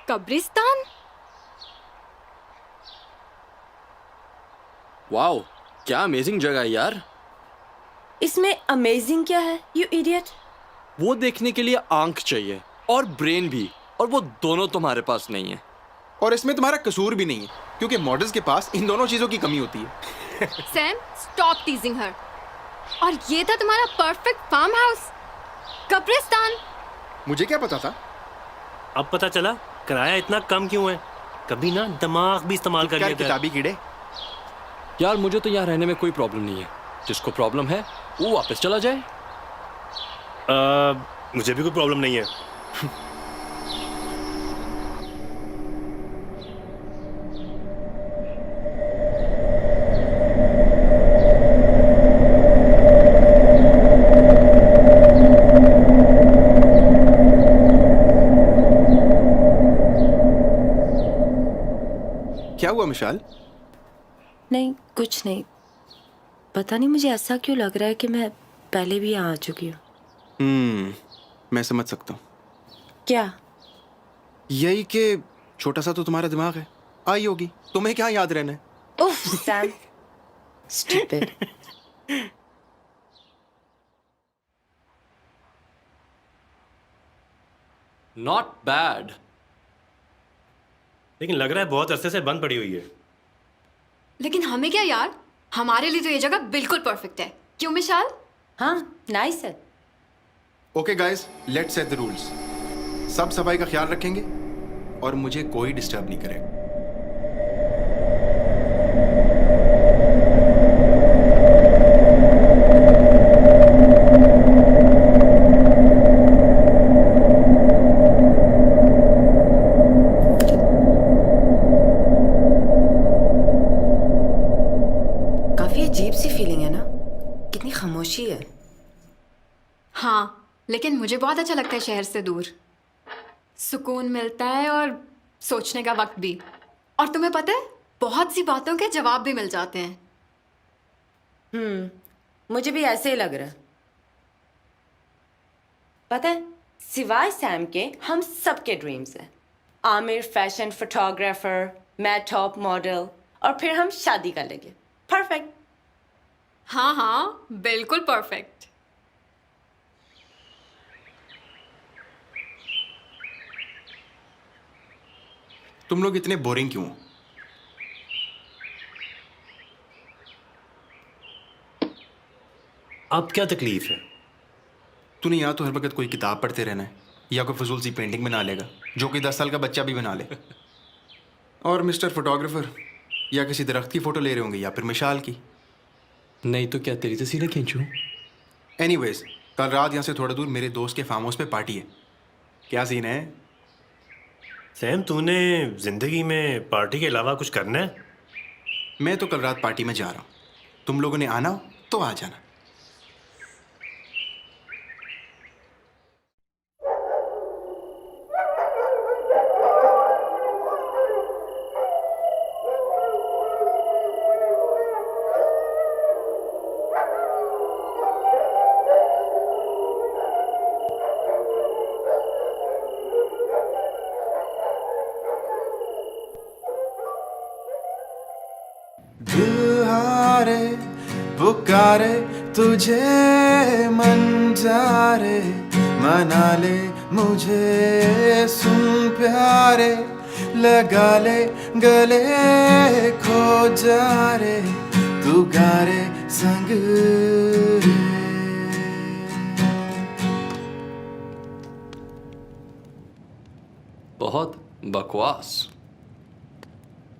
कब्रिस्तान? वाओ, क्या अमेजिंग जगह है यार। इसमें अमेजिंग क्या है, यू इडियट? वो देखने के लिए आंख चाहिए और ब्रेन भी, और वो दोनों तुम्हारे पास नहीं है। और इसमें तुम्हारा कसूर भी नहीं है, क्योंकि मॉडल्स के पास इन दोनों चीजों की कमी होती है। सैम, स्टॉप टीजिंग हर। और ये था तुम्हारा परफेक्ट फार्म हाउस, कब्रिस्तान। मुझे क्या पता था? अब पता चला किराया इतना कम क्यों है। कभी ना दिमाग भी इस्तेमाल कर क्या लिया कर। किताबी कीड़े। यार मुझे तो यहाँ रहने में कोई प्रॉब्लम नहीं है। जिसको प्रॉब्लम है वो वापस चला जाए। मुझे भी कोई प्रॉब्लम नहीं है। क्या हुआ मिशाल? नहीं, कुछ नहीं। पता नहीं मुझे ऐसा क्यों लग रहा है कि मैं पहले भी यहाँ आ चुकी हूँ। मैं समझ सकता हूँ। क्या? यही कि छोटा सा तो तुम्हारा दिमाग है, आई होगी। तुम्हें क्या याद रहना है? उफ सैम, स्टूपिड। Not bad. लेकिन लग रहा है बहुत अरसे से बंद पड़ी हुई है। लेकिन हमें क्या यार, हमारे लिए तो ये जगह बिल्कुल परफेक्ट है। क्यों मिशाल? हाँ, नाइस है। Okay guys, let's set the rules. सब सफाई का ख्याल रखेंगे और मुझे कोई डिस्टर्ब नहीं करेगा। काफी अजीब सी फीलिंग है ना, कितनी खामोशी है। हाँ, लेकिन मुझे बहुत अच्छा लगता है शहर से दूर। सुकून मिलता है और सोचने का वक्त भी। और तुम्हें पता है, बहुत सी बातों के जवाब भी मिल जाते हैं। मुझे भी ऐसे ही लग रहा है। पता है, सिवाय सैम के हम सबके ड्रीम्स हैं। आमिर फैशन फोटोग्राफर, मैं टॉप मॉडल, और फिर हम शादी कर लेंगे। परफेक्ट। हाँ हाँ, बिल्कुल परफेक्ट। तुम लोग इतने बोरिंग क्यों हो? अब क्या तकलीफ है? तूने या तो हर वक्त कोई किताब पढ़ते रहना है, या कोई फजूल सी पेंटिंग बना लेगा जो कि 10 साल का बच्चा भी बना ले। और मिस्टर फोटोग्राफर या किसी दरख्त की फोटो ले रहे होंगे या फिर मिशाल की। नहीं तो क्या तेरी तस्वीरें खींचूं? एनीवेज, कल रात यहाँ से थोड़ा दूर मेरे दोस्त के फार्म हाउस पे पार्टी है। क्या सीन है? सैम, तूने जिंदगी में पार्टी के अलावा कुछ करना है? मैं तो कल रात पार्टी में जा रहा हूँ। तुम लोगों ने आना हो तो आ जाना। दुहारे पुकारे तुझे मन जा रे, मना ले मुझे सुन प्यारे, लगा ले गले खो जा रे, तू गा रे संग रे। बहुत बकवास।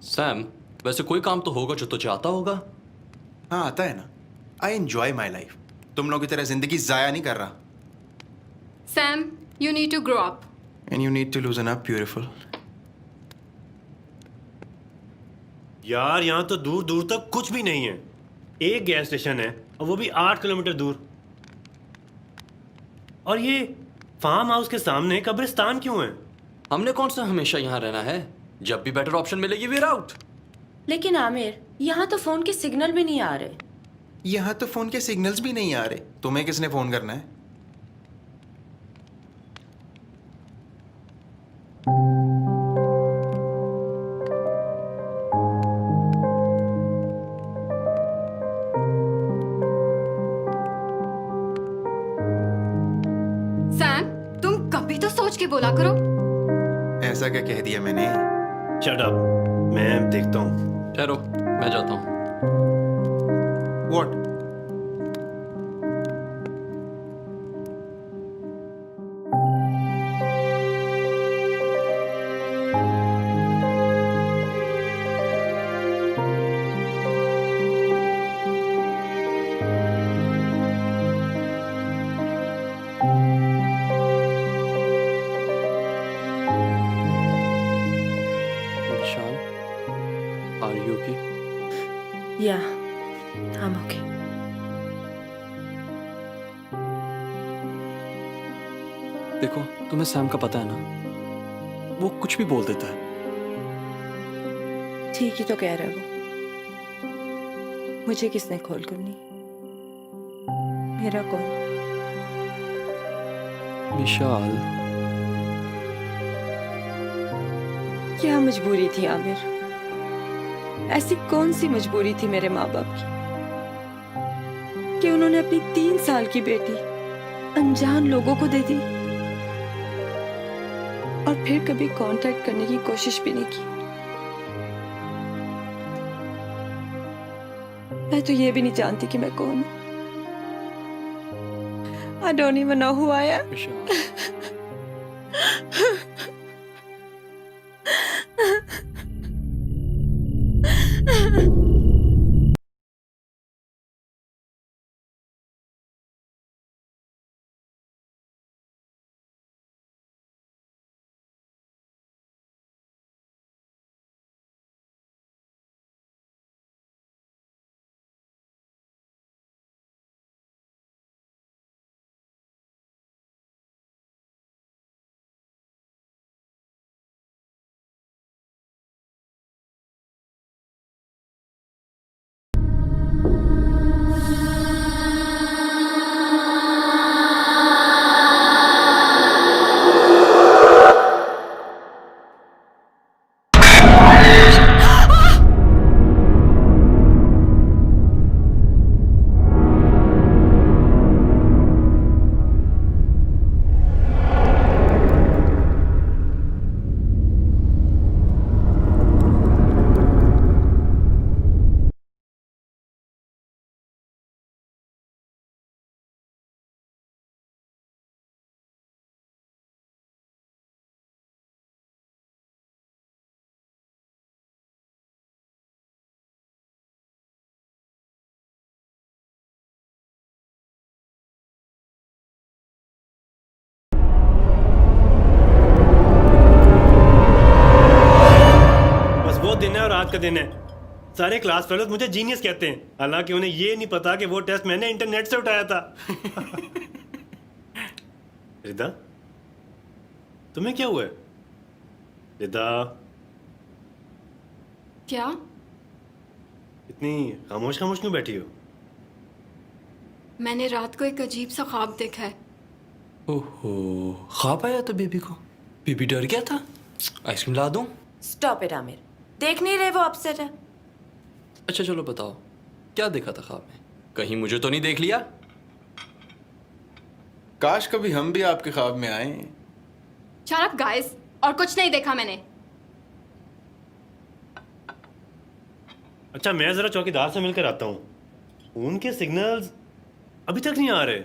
सैम, वैसे कोई काम तो होगा जो तुझे आता होगा। हाँ, आता है ना। I enjoy my life. तुम लोग की तरह जिंदगी जाया नहीं कर रहा। Sam, you need to grow up. And you need to loosen up, beautiful. यार, यहाँ तो दूर दूर तक कुछ भी नहीं है। एक गैस स्टेशन है और वो भी 8 किलोमीटर दूर। और ये फार्म हाउस के सामने कब्रिस्तान क्यों है? हमने कौन सा हमेशा यहाँ रहना है? जब भी बेटर ऑप्शन मिलेगी वीर आउट। लेकिन आमिर, यहाँ तो फोन के सिग्नल भी नहीं आ रहे। यहाँ तो फोन के सिग्नल्स भी नहीं आ रहे। तुम्हें किसने फोन करना है? तो सोच के बोला करो। ऐसा क्या कह दिया मैंने? शट अप, मैं देखता हूँ। ठहरो, मैं जाता हूँ। What? Vishal, are you okay? या I'm okay. देखो, तुम्हें सैम का पता है ना, वो कुछ भी बोल देता है। ठीक ही तो कह रहा है वो। मुझे किसने खोल करनी? मेरा कौन? विशाल, क्या मजबूरी थी आमिर? ऐसी कौन सी मजबूरी थी मेरे माँ बाप की कि उन्होंने अपनी 3 साल की बेटी अनजान लोगों को दे दी और फिर कभी कांटेक्ट करने की कोशिश भी नहीं की। मैं तो ये भी नहीं जानती कि मैं कौन हूं। I don't even know who I am. विशाल, बस वो दिन है और आज का दिन है। सारे क्लास फेलोज मुझे जीनियस कहते हैं, हालांकि उन्हें ये नहीं पता कि वो टेस्ट मैंने इंटरनेट से उठाया था। रिदा, तुम्हें क्या हुआ है? रिदा, क्या? इतनी खामोश खामोश क्यों बैठी हो? मैंने रात को एक अजीब सा ख्वाब देखा है। ओहो, ख्वाब आया था बेबी को? बेबी डर गया था? आइसक्रीम ला दूं? स्टॉप इट आमिर, देख नहीं रहे वो अपसेट है। अच्छा चलो बताओ, क्या देखा था ख्वाब में? कहीं मुझे तो नहीं देख लिया? काश कभी हम भी आपके ख्वाब में आए। शट अप गाइस, और कुछ नहीं देखा मैंने। अच्छा, मैं जरा चौकीदार से मिलकर आता हूँ। उनके सिग्नल्स अभी तक नहीं आ रहे।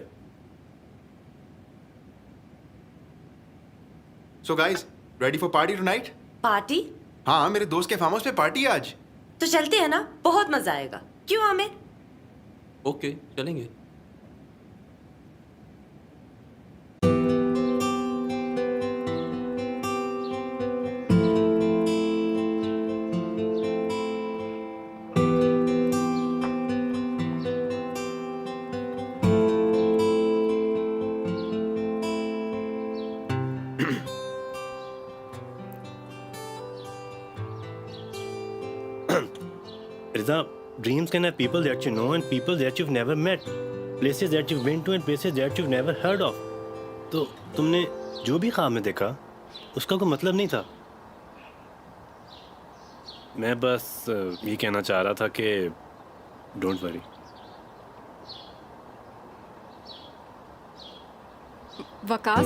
So guys, ready for party tonight? Party? हाँ, मेरे दोस्त के फार्म हाउस पे पार्टी है आज। तो चलते हैं ना, बहुत मजा आएगा। क्यों आमिर? ओके, चलेंगे। Riza, dreams can have people that you know and people that you've never met. Places that you've been to and places that you've never heard of. तो तुमने जो भी ख्वाब में देखा, उसका कोई मतलब नहीं था। मैं बस ये कहना चाह रहा था कि डोंट वरी। वकास,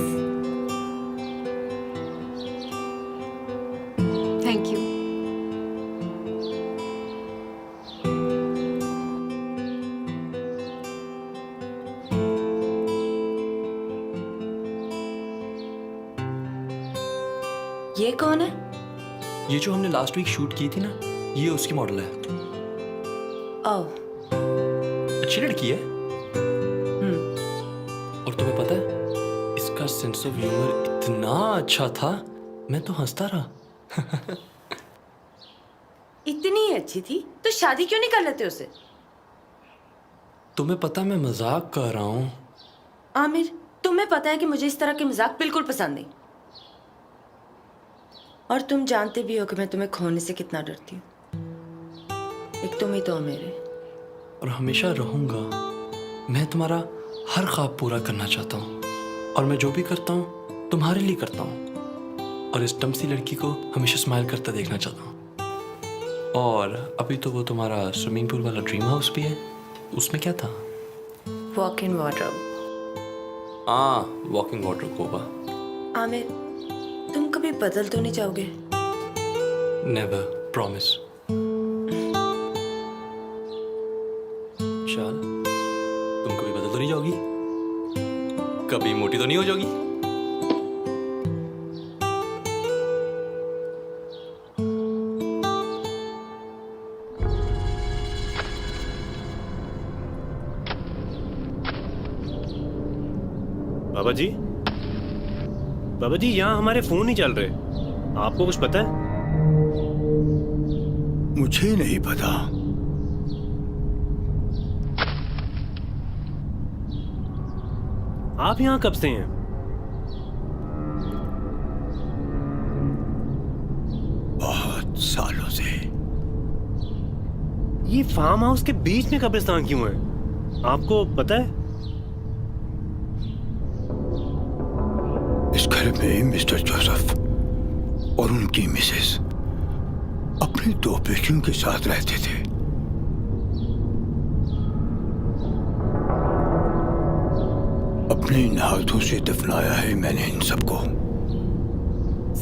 ये कौन है? ये जो हमने लास्ट वीक शूट की थी ना, ये उसकी मॉडल है। ओह। अच्छी लड़की है। और तुम्हें पता है, इसका सेंस ऑफ ह्यूमर इतना अच्छा था, मैं तो हंसता रहा। इतनी ही अच्छी थी तो शादी क्यों नहीं कर लेते उसे? तुम्हें पता मैं मजाक कर रहा हूँ। आमिर, तुम्हें पता है कि मुझे इस तरह के मजाक बिल्कुल पसंद नहीं, और तुम जानते भी हो कि मैं तुम्हें खोने से कितना डरती हूँ। एक तुम ही तो हो मेरे। और हमेशा रहूंगा। मैं तुम्हारा हर ख्वाब पूरा करना चाहता हूँ, और मैं जो भी करता हूँ तुम्हारे लिए करता हूँ, और इस टमसी लड़की को हमेशा स्माइल करता देखना चाहता हूँ। और अभी तो वो तुम्हारा स्विमिंग पूल वाला ड्रीम हाउस भी है, उसमें क्या था? Walk in water. हाँ, वॉकिंग वाटर कोबा। आमिर, तुम कभी बदल तो नहीं जाओगे? Never, promise. शाल, तुम कभी बदल तो नहीं जाओगी? कभी मोटी तो नहीं हो जाओगी? बाबा जी, बाबा जी, यहाँ हमारे फोन नहीं चल रहे। आपको कुछ पता है? मुझे नहीं पता। आप यहाँ कब से हैं? बहुत सालों से। ये फार्म हाउस के बीच में कब्रिस्तान क्यों है? आपको पता है? इस घर में मिस्टर जोसेफ और उनकी मिसेस अपनी 2 बेटियों के साथ रहते थे। अपने इन हाथों से दफनाया है मैंने इन सबको।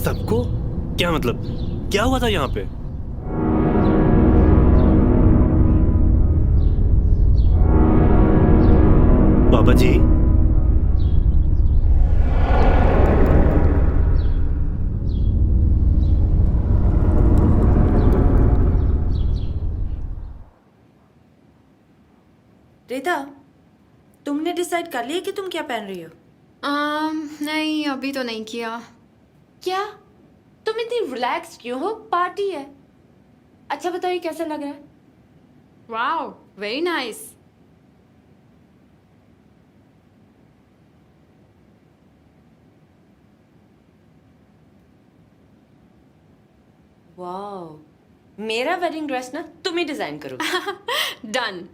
सबको? क्या मतलब? क्या हुआ था यहाँ पे? बाबा जी, रीता, तुमने डिसाइड कर लिया कि तुम क्या पहन रही हो? नहीं, अभी तो नहीं किया। क्या? तुम इतनी रिलैक्स क्यों हो? पार्टी है। अच्छा बताइए, कैसा लग रहा है? Wow, very nice. वाह, मेरा वेडिंग ड्रेस ना तुम ही डिजाइन करोगे। डन।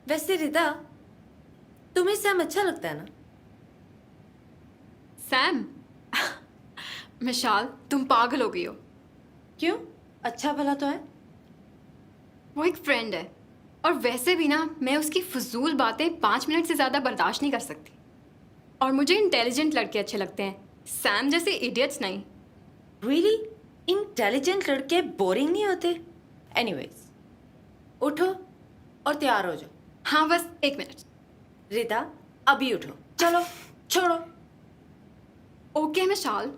वैसे रिता, तुम्हें सैम अच्छा लगता है ना? सैम? मिशाल, तुम पागल हो गई हो। क्यों? अच्छा भला तो है। वो एक फ्रेंड है, और वैसे भी ना मैं उसकी फजूल बातें 5 मिनट से ज़्यादा बर्दाश्त नहीं कर सकती। और मुझे इंटेलिजेंट लड़के अच्छे लगते हैं, सैम जैसे इडियट्स नहीं। रियली? इंटेलिजेंट लड़के बोरिंग नहीं होते? एनीवेज, उठो और तैयार हो जाओ। हाँ, बस 1 मिनट। रिता, अभी उठो। चलो, छोड़ो। ओके मिशाल।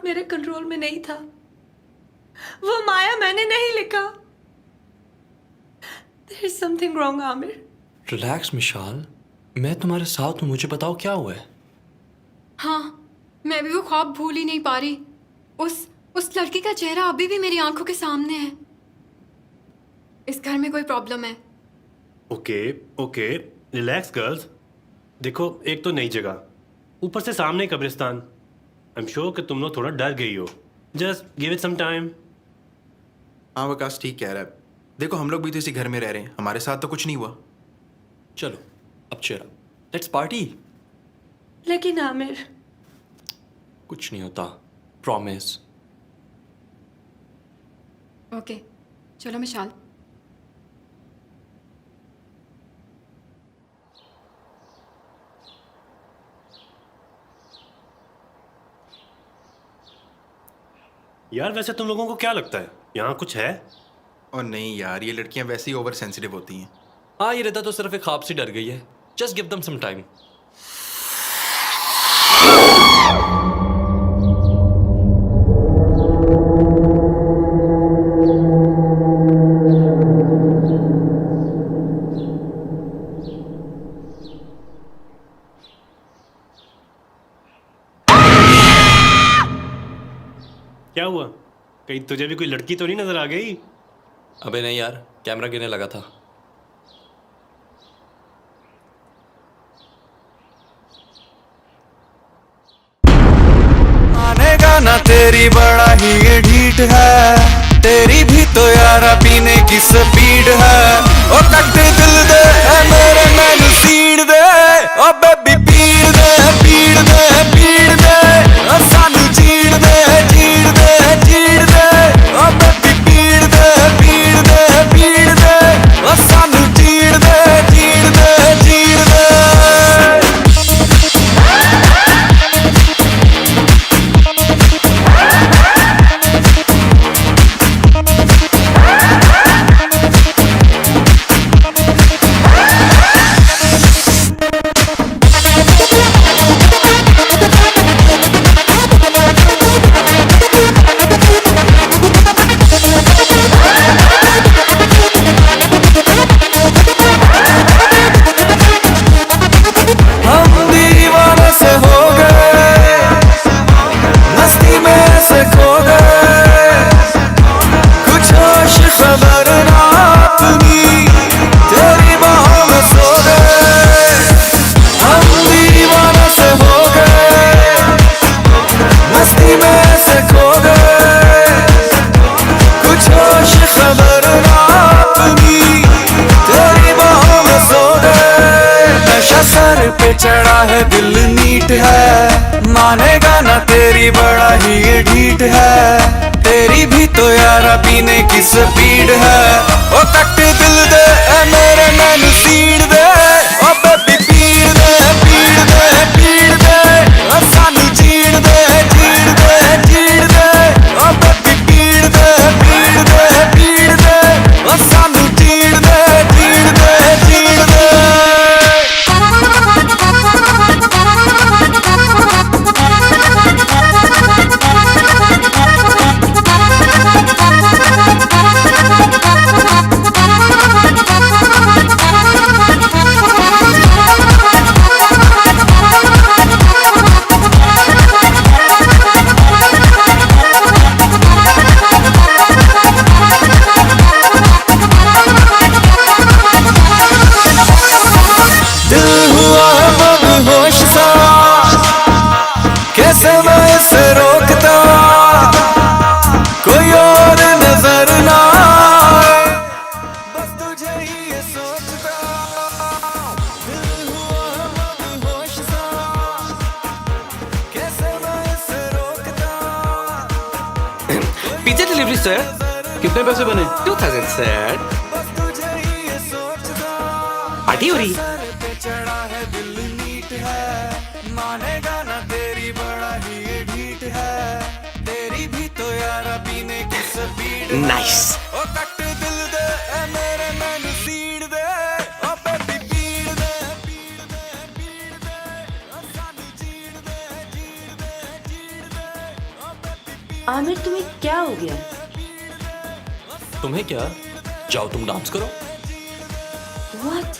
मेरे कंट्रोल में नहीं था। वो माया मैंने नहीं लिखा। There is something wrong, Aamir. Relax Mishal, मैं तुम्हारे साथ हूँ, मुझे बताओ क्या हुआ है। हाँ, मैं भी वो ख्वाब भूल ही नहीं पा रही। उस लड़की का चेहरा अभी भी मेरी आंखों के सामने है। इस घर में कोई प्रॉब्लम है। Okay okay, relax girls. देखो, एक तो नई जगह, ऊपर से सामने कब्रिस्तान। आई एम श्योर कि तुम लोग थोड़ा डर गई हो। Just give it some time. हाँ वकास ठीक कह रहा है। देखो हम लोग भी तो इसी घर में रह रहे हैं, हमारे साथ तो कुछ नहीं हुआ। चलो अब चेयर अप, लेट्स पार्टी। लेकिन आमिर, कुछ नहीं होता, प्रॉमिस। ओके चलो मिशाल। यार वैसे तुम लोगों को क्या लगता है, यहाँ कुछ है? और नहीं यार, ये लड़कियां वैसे ही ओवर सेंसिटिव होती हैं। हाँ ये रहता तो सिर्फ एक ख्वाब से डर गई है। Just give them some time. क्या हुआ? कहीं तुझे भी कोई लड़की तो नहीं नजर आ गई? अबे नहीं यार, कैमरा गिरने लगा था। मानेगा ना तेरी बड़ा ही ये ढीठ है, तेरी भी तो यारा पीने की स्पीड है। ओ कट दिल दे ऐ मेरे मैनू सीड़ दे, ओ बेबी पीड़ दे पीड़ दे पीड़ दे, ओ सानू चीड़ दे चीड़ दे चीड़ दे, ओ बेबी पीड़ दे पीड़ दे पीड़ दे, ओ सानू चीड़ दे चीड़ दे चीड़ दे। हम दीवाने से हो गए, मस्ती में से खो गए, कुछ होश खबर ना अपनी, तेरी बाहों में सो गए। हम दीवाने से हो गए, मस्ती में से खो गए, कुछ होश खबर ना अपनी, तेरी बाहों में सो गए। नशा सर पे चढ़ा है, दिल नीट है, मानेगा ना तेरी बड़ा ही ये ढीठ है, तेरी भी तो यारा पीने की स्पीड है। ओ कट दिल दे ऐ मेरे मैनू सीड़ दे, ओ बेबी पीड़ दे पीड़ दे पीड़ दे, ओ सानू चीड़ दे चीड़ दे चीड़ दे, ओ बेबी पीड़ दे पीड़ दे पीड़ दे, ओ सानू चीड़ दे चीड़ दे चीड़ दे। दिल हुआ है मदहोश सा, कैसे मैं इसे रोकता, कोई और नजर ना आए, बस तुझे ही ये सोचता। दिल हुआ है मदहोश सा, कैसे मैं इसे रोकता। पिज्जा डिलीवरी सर, कितने पैसे बने? 2000 सर। बस तुझे ही ये सोचता। पार्टी हो रही? सर पे चढ़ा है, दिल नीट है, मानेगा ना तेरी बड़ा ही ये ढीठ है, तेरी भी तो यारा पीने की स्पीड है। Nice. ओ कट दिल दे ऐ मेरे मैनू सीड़ दे, ओ बेबी पीड़ दे पीड़ दे पीड़ दे, ओ सानू चीड़ दे चीड़ दे चीड़ दे, ओ बेबी आमिर तुम्हें क्या हो गया? तुम्हें क्या, जाओ तुम डांस करो। What?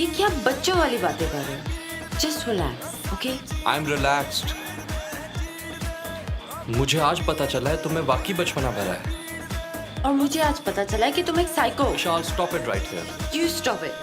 ये क्या बच्चों वाली बातें कर रहे हो? Just relax, okay? I am relaxed. मुझे आज पता चला है तुम्हें वाकई बचपना भरा है। और मुझे आज पता चला है कि तुम एक साइको हो। Vishal stop it right here. You stop it.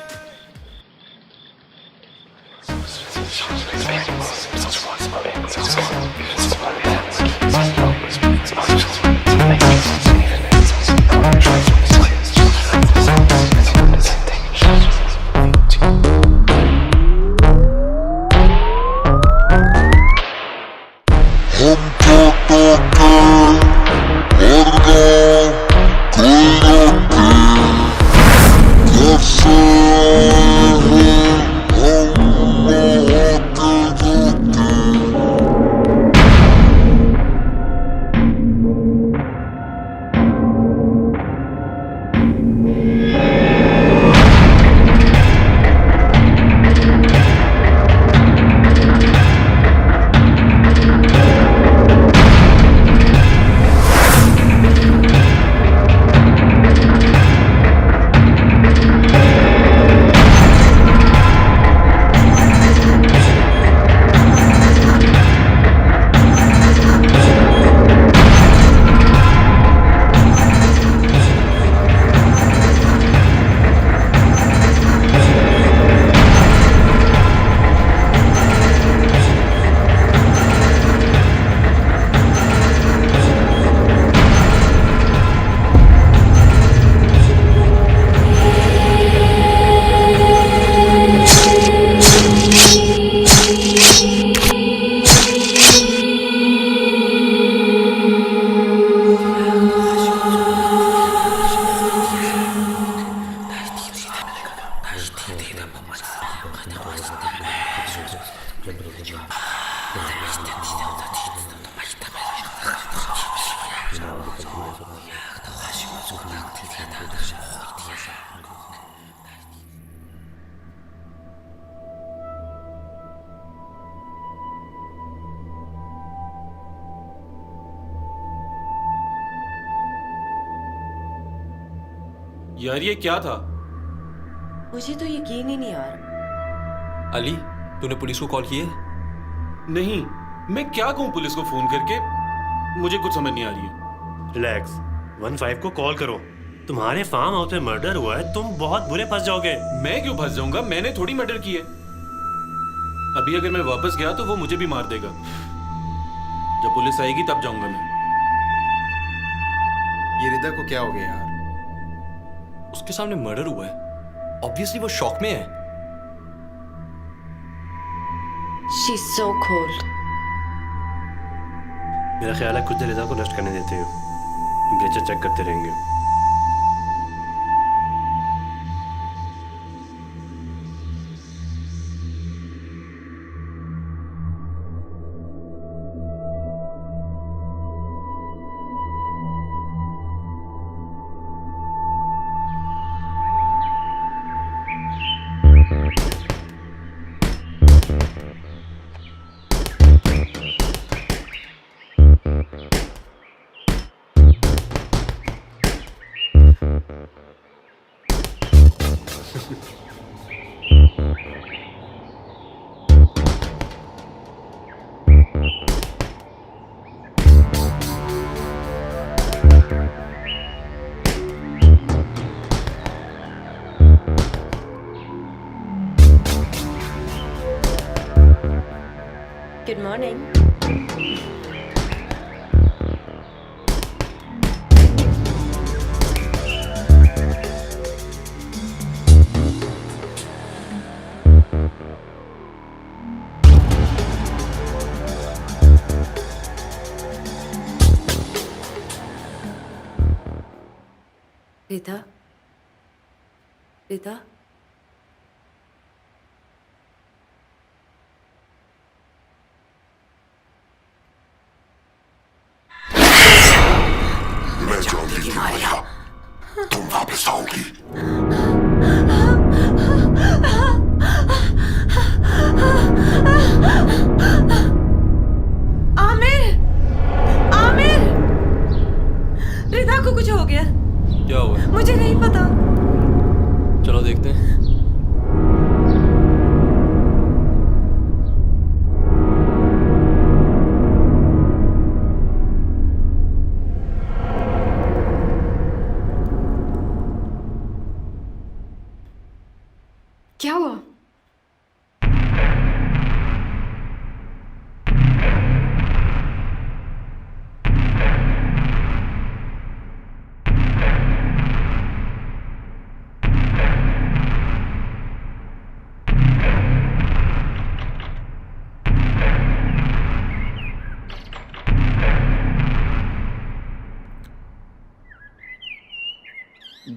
यार ये क्या था? मुझे तो यकीन ही नहीं आ रहा। अली, तूने पुलिस को कॉल किए? नहीं, मैं क्या कहूँ पुलिस को फोन करके? मुझे कुछ समझ नहीं आ रही है। रिलैक्स, 15 को कॉल करो। तुम्हारे फार्म हाउस में मर्डर हुआ है, तुम बहुत बुरे फंस जाओगे। मैं क्यों फंस जाऊंगा? मैंने थोड़ी मर्डर की है। अभी अगर मैं वापस गया तो वो मुझे भी मार देगा। जब पुलिस आएगी तब जाऊंगा मैं। ये रिदा को क्या हो गया यार? उसके सामने मर्डर हुआ है, ऑब्वियसली वो शॉक में है। She's so cold. मेरा ख्याल है कुछ देर रिदा को रेस्ट करने देते हो, टेम्परेचर चेक करते रहेंगे। Good morning. रिदा, रिदा, मैं जानती थी माया, तुम वापस आओगी। आमिर, आमिर, रिदा को कुछ हो गया। क्या हुआ? मुझे नहीं पता। चलो देखते हैं। क्या हुआ?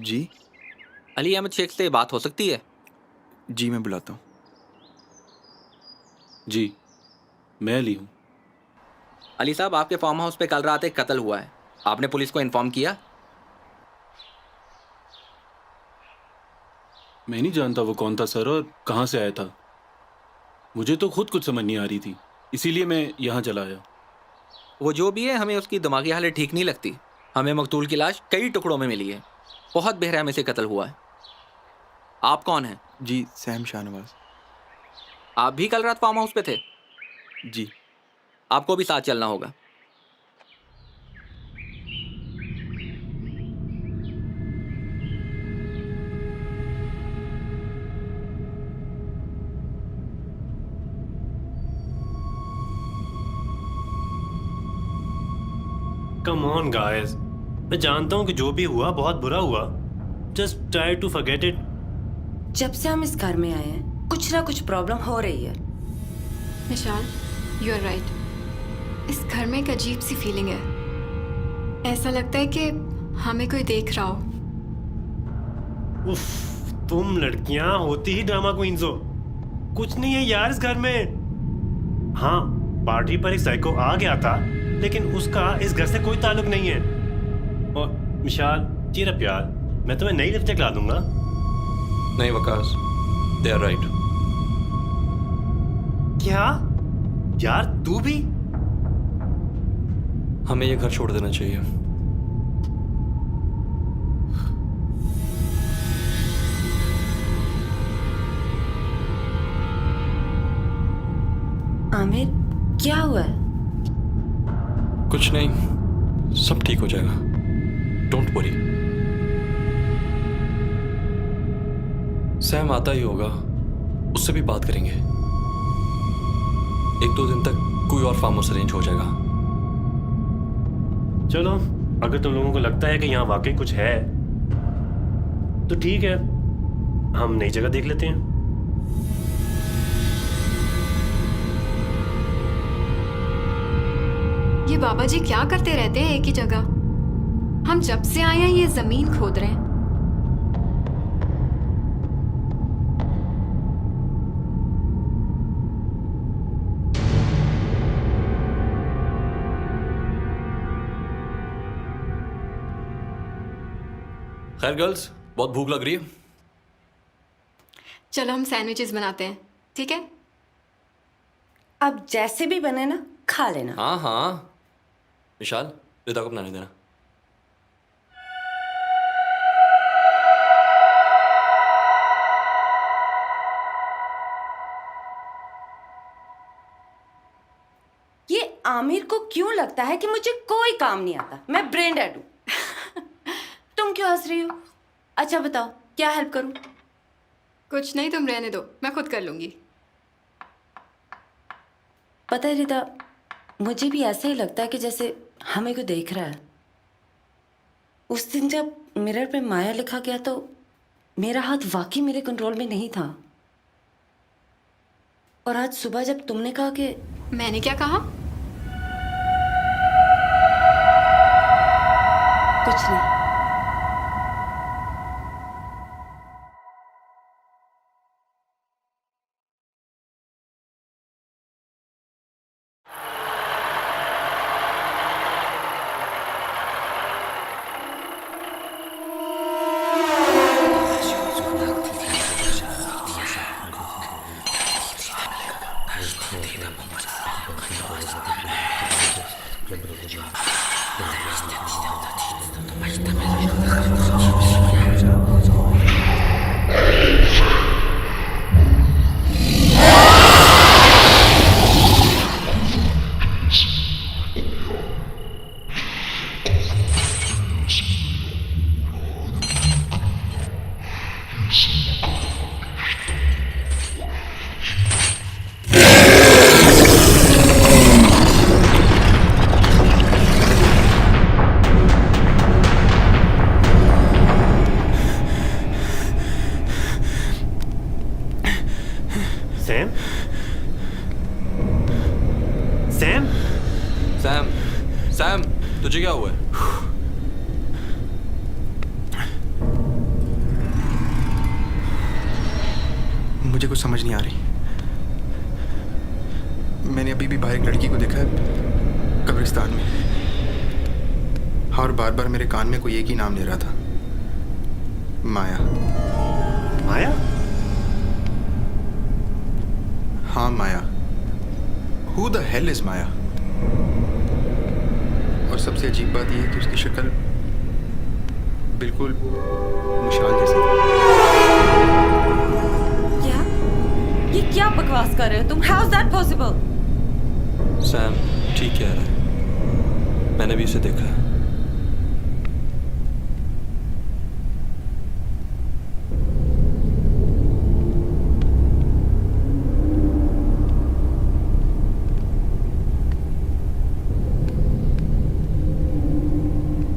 जी अली अहमद शेख से बात हो सकती है? जी मैं बुलाता हूँ। जी, मैं अली हूँ। अली साहब, आपके फार्म हाउस पे कल रात एक कत्ल हुआ है। आपने पुलिस को इन्फॉर्म किया? मैं नहीं जानता वो कौन था सर और कहाँ से आया था। मुझे तो खुद कुछ समझ नहीं आ रही थी, इसीलिए मैं यहाँ चला आया। वो जो भी है, हमें उसकी दिमागी हालत ठीक नहीं लगती। हमें मकतूल की लाश कई टुकड़ों में मिली है। बहुत बेरहमी से कत्ल हुआ है। आप कौन हैं? जी सैम शाहनवाज। आप भी कल रात फार्म हाउस पे थे? जी आपको भी साथ चलना होगा। कम ऑन गाइस, मैं जानता हूँ कि जो भी हुआ बहुत बुरा हुआ। Just try to forget it. जब से हम इस घर में आए हैं कुछ ना कुछ प्रॉब्लम हो रही है। विशाल, यू आर राइट। इस घर में एक अजीब सी फीलिंग है। ऐसा लगता है कि हमें कोई देख रहा हो। उफ, तुम लड़कियां होती ही ड्रामा क्वींस हो। कुछ नहीं है यार इस घर में। हाँ, पार्टी पर एक साइको आ गया था, लेकिन उसका इस घर से कोई ताल्लुक नहीं है। और विशाल, चीर अप यार, मैं तुम्हें नई लिपस्टिक ला दूंगा। नहीं वकास, दे आर राइट। क्या यार, तू भी? हमें ये घर छोड़ देना चाहिए। आमिर, क्या हुआ है? कुछ नहीं, सब ठीक हो जाएगा। Don't worry. सैम आता ही होगा, उससे भी बात करेंगे। एक दो दिन तक कोई और फार्म हाउस अरेंज हो जाएगा। चलो, अगर तुम लोगों को लगता है कि यहाँ वाकई कुछ है तो ठीक है, हम नई जगह देख लेते हैं। ये बाबा जी क्या करते रहते हैं एक ही जगह? हम जब से आए हैं ये जमीन खोद रहे हैं। खैर गर्ल्स, बहुत भूख लग रही है। चलो हम सैंडविचेस बनाते हैं, ठीक है? अब जैसे भी बने ना, खा लेना। हाँ हाँ, विशाल रिदा को बनाने देना। ये आमिर को क्यों लगता है कि मुझे कोई काम नहीं आता? मैं ब्रेन डेड हूँ। तुम क्यों हंस रही हो? अच्छा बताओ, क्या हेल्प करूं? कुछ नहीं, तुम रहने दो, मैं खुद कर लूंगी। पता है रिदा, मुझे भी ऐसे ही लगता है कि जैसे हमें कोई देख रहा है। उस दिन जब मिरर पे माया लिखा गया तो मेरा हाथ वाकई मेरे कंट्रोल में नहीं था। और आज सुबह जब तुमने कहा कि... मैंने क्या कहा? कुछ नहीं। सैम? सैम? सैम, सैम तुझे क्या हुआ है? मुझे कुछ समझ नहीं आ रही। मैंने अभी भी बाहर एक लड़की को देखा है कब्रिस्तान में, और बार बार मेरे कान में कोई एक ही नाम ले रहा था, माया। माया? हाँ माया। Who the hell is माया? और सबसे अजीब बात यह है कि उसकी शक्ल बिल्कुल मुशाल जैसी थी। क्या? ये क्या बकवास कर रहे हो तुम? How is that possible? Sam ठीक कह रहा है, मैंने भी इसे देखा है।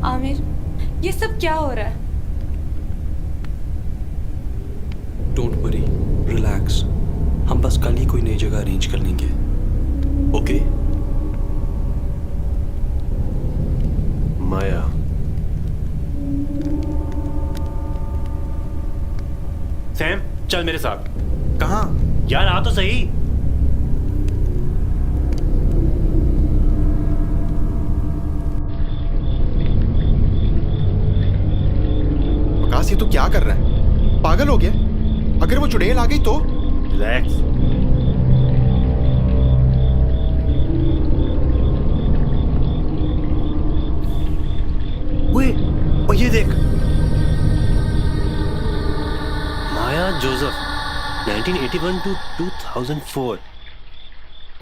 आमिर, ये सब क्या हो रहा है? Don't worry, relax. हम बस कल ही कोई नई जगह अरेंज कर लेंगे, ओके? माया। सैम चल मेरे साथ। कहाँ? यार आ तो सही। वकास ये तू क्या कर रहा है? पागल हो गया? अगर वो चुड़ैल आ गई तो? रिलैक्स। ओए, और ये देख, Maya Joseph 1981 to 2004।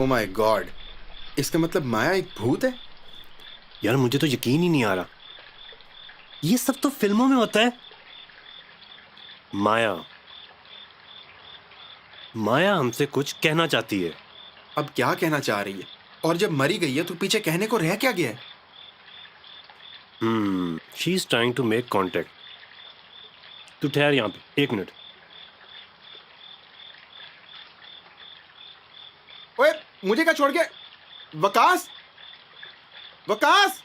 Oh my god, इसका मतलब माया एक भूत है? यार मुझे तो यकीन ही नहीं आ रहा, ये सब तो फिल्मों में होता है। माया, माया हमसे कुछ कहना चाहती है। अब क्या कहना चाह रही है? और जब मरी गई है तो पीछे कहने को रह क्या गया है? She is trying to make contact. तू ठहर यहाँ पे 1 मिनट। ओए, मुझे क्या छोड़ के? वकास, वकास!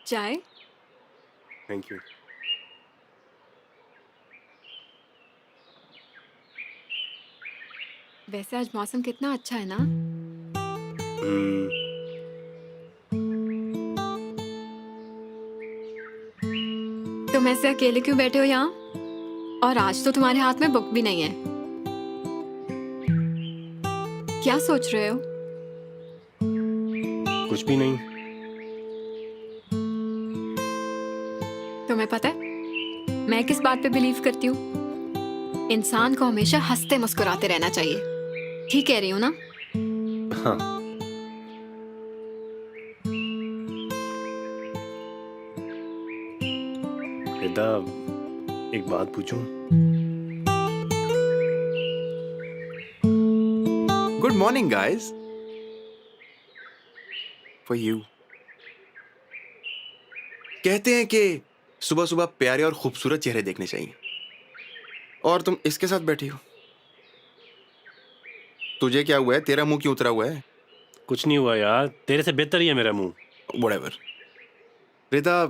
चाय? Thank you. वैसे आज मौसम कितना अच्छा है ना? तुम ऐसे अकेले क्यों बैठे हो यहाँ? और आज तो तुम्हारे हाथ में बुक भी नहीं है। क्या सोच रहे हो? कुछ भी नहीं। तुम्हें पता है मैं किस बात पे बिलीव करती हूँ? इंसान को हमेशा हंसते मुस्कुराते रहना चाहिए। ठीक कह रही हूँ ना? हाँ। रिदा, एक बात पूछूं? Good morning guys, for you. कहते हैं कि सुबह सुबह प्यारे और खूबसूरत चेहरे देखने चाहिए, और तुम इसके साथ बैठी हो। तुझे क्या हुआ है? तेरा मुंह क्यों उतरा हुआ है? कुछ नहीं हुआ यार, तेरे से बेहतर ही है मेरा मुंह। व्हाटएवर। रिदा,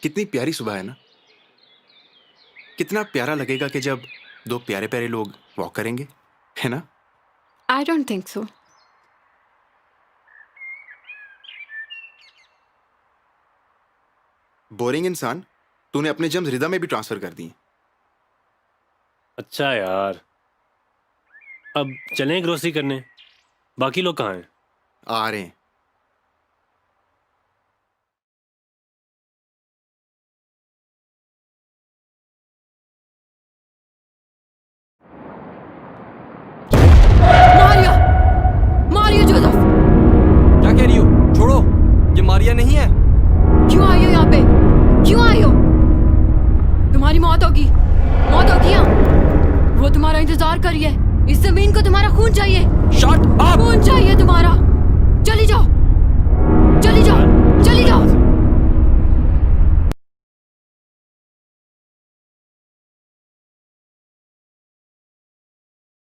कितनी प्यारी सुबह है ना। कितना प्यारा लगेगा कि जब दो प्यारे प्यारे लोग वॉक करेंगे, है ना? I don't think so. Boring इंसान, तूने अपने जम्स रिदा में भी ट्रांसफर कर दिए। अच्छा यार, अब चलें ग्रोसरी करने। बाकी लोग कहाँ हैं? आ रहे हैं। मारिया! मारिया जोसेफ! क्या कह रही हो? छोड़ो, ये मारिया नहीं है। क्यों आई हो यहाँ पे? क्यों आई हो? तुम्हारी मौत होगी। मौत होगी यहाँ। वो तुम्हारा इंतजार कर रही है। इस जमीन को तुम्हारा खून चाहिए। Shut up! खून चाहिए तुम्हारा। चली जाओ, चली जाओ, चली जाओ।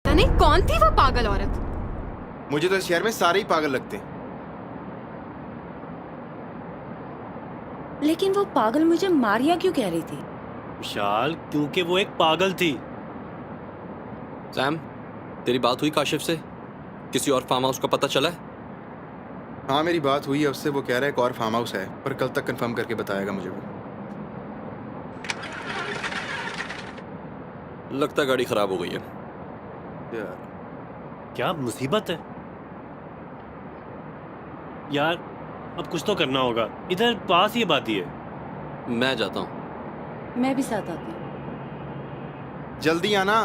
पता नहीं कौन थी वो पागल औरत। मुझे तो इस शहर में सारे ही पागल लगते हैं। लेकिन वो पागल मुझे मारिया क्यों कह रही थी? विशाल, क्योंकि वो एक पागल थी। सैम, तेरी बात हुई काशिफ से? किसी और फार्म हाउस का पता चला है? हाँ, मेरी बात हुई है उससे। वो कह रहा है एक और फार्म हाउस है, पर कल तक कंफर्म करके बताएगा मुझे वो। लगता है गाड़ी खराब हो गई है। यार, क्या मुसीबत है यार। अब कुछ तो करना होगा। इधर पास ही बात ही है। मैं जाता हूँ। मैं भी साथ आती हूँ। जल्दी आना।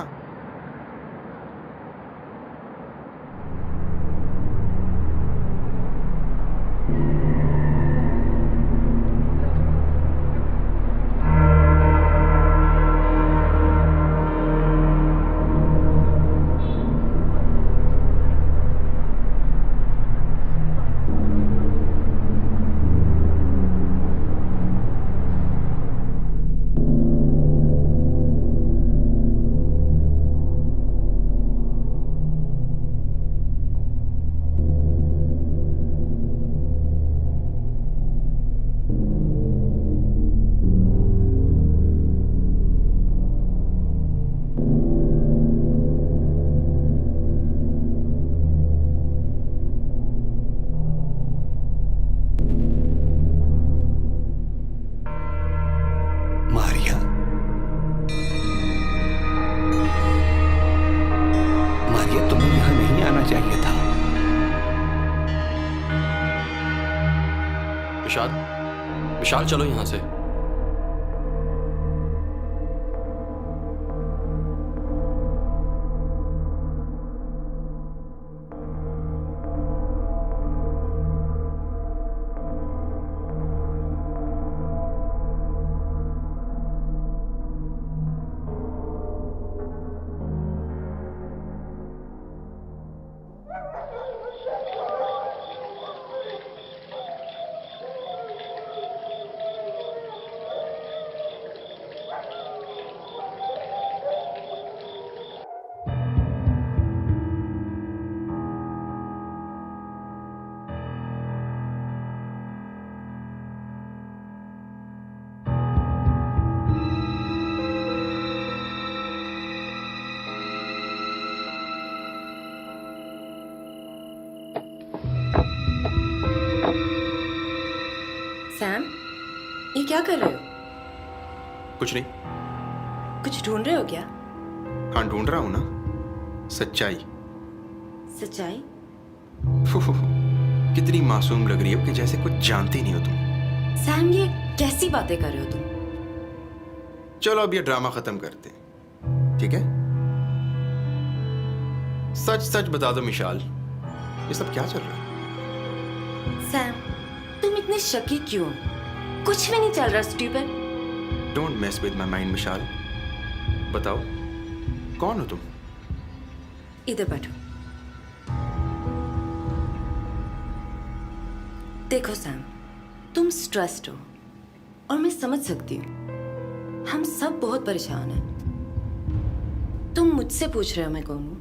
मारिया, मारिया, तुम्हें यहाँ नहीं आना चाहिए था। विशाल, विशाल चलो यहाँ से। क्या कर रहे हो? कुछ नहीं। कुछ ढूंढ रहे हो क्या? हाँ, ढूंढ रहा हूं ना सच्चाई। सच्चाई? कितनी मासूम लग रही हो कि जैसे कुछ जानती नहीं हो तुम। सैम, ये कैसी बातें कर रहे हो तुम? चलो अब ये ड्रामा खत्म करते हैं, ठीक है? सच सच बता दो मिशाल, ये सब क्या चल रहा है? सैम, तुम इतने शकी क्यों हो? कुछ भी नहीं चल रहा stupid. Don't mess with my mind Mishal. बताओ कौन हो तुम? इधर बैठो। देखो सैम, तुम स्ट्रेस्ड हो और मैं समझ सकती हूँ। हम सब बहुत परेशान हैं। तुम मुझसे पूछ रहे हो मैं कौन हूँ?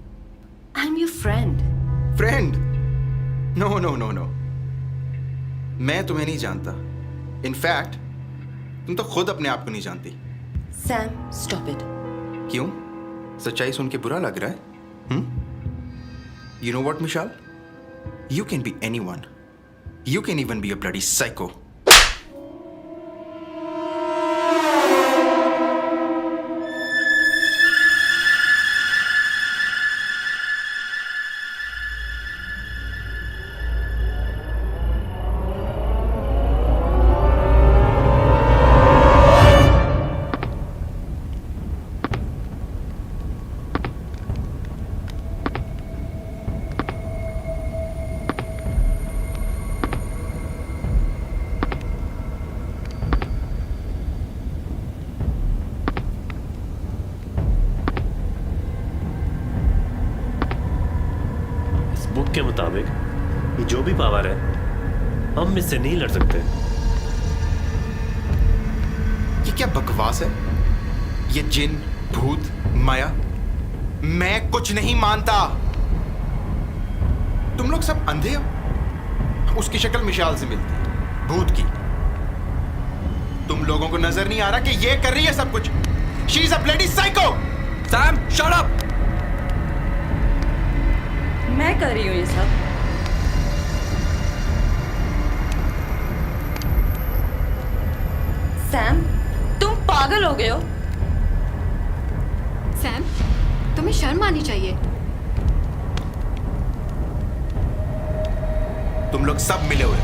I am your friend. Friend? No no no no, मैं तुम्हें नहीं जानता। इनफैक्ट तुम तो खुद अपने आप को नहीं जानती। Sam, stop it. क्यों? सच्चाई सुन के बुरा लग रहा है? You know what Mishal, you can be anyone, you can even be a bloody psycho. Book के मुताबिक ये जो भी पावर है, हम इससे नहीं लड़ सकते। ये क्या बकवास है? ये जिन, भूत, माया, मैं कुछ नहीं मानता। तुम लोग सब अंधे हो। उसकी शक्ल मिशाल से मिलती है, भूत की। तुम लोगों को नजर नहीं आ रहा कि ये कर रही है सब कुछ? She is a bloody psycho. Sam, shut up! मैं कर रही हूँ ये सब। सैम, तुम पागल हो गए हो? सैम, तुम्हें शर्म आनी चाहिए। तुम लोग सब मिले हुए।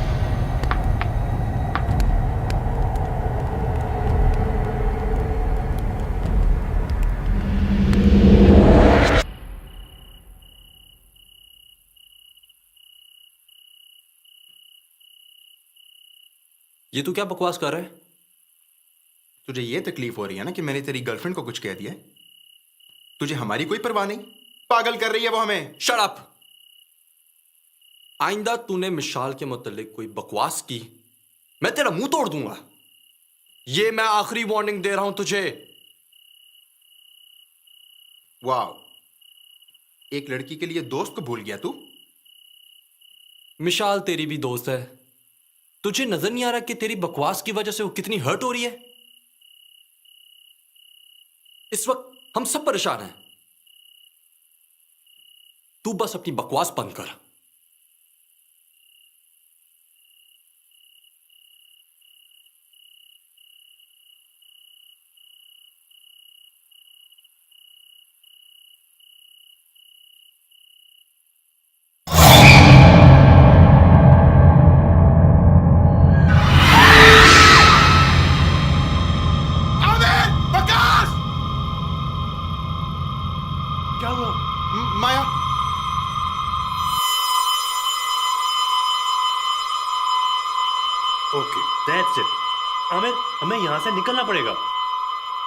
ये तू क्या बकवास कर रहा है? तुझे ये तकलीफ हो रही है ना कि मैंने तेरी गर्लफ्रेंड को कुछ कह दिया है? तुझे हमारी कोई परवाह नहीं? पागल कर रही है वो हमें। Shut up! आइंदा तूने मिशाल के मुतालिक कोई बकवास की, मैं तेरा मुंह तोड़ दूंगा। ये मैं आखिरी वार्निंग दे रहा हूं तुझे। वाह, एक लड़की के लिए दोस्त को भूल गया तू? मिशाल तेरी भी दोस्त है। तुझे नजर नहीं आ रहा कि तेरी बकवास की वजह से वो कितनी हर्ट हो रही है? इस वक्त हम सब परेशान हैं। तू बस अपनी बकवास बंद कर। क्या हुआ? माया, ओके, दैट्स इट। आमिर, हमें यहाँ से निकलना पड़ेगा।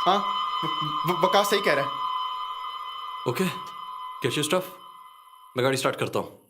हाँ, वकास सही कह रहा है। ओके, कैश स्टफ, मैं गाड़ी स्टार्ट करता हूं।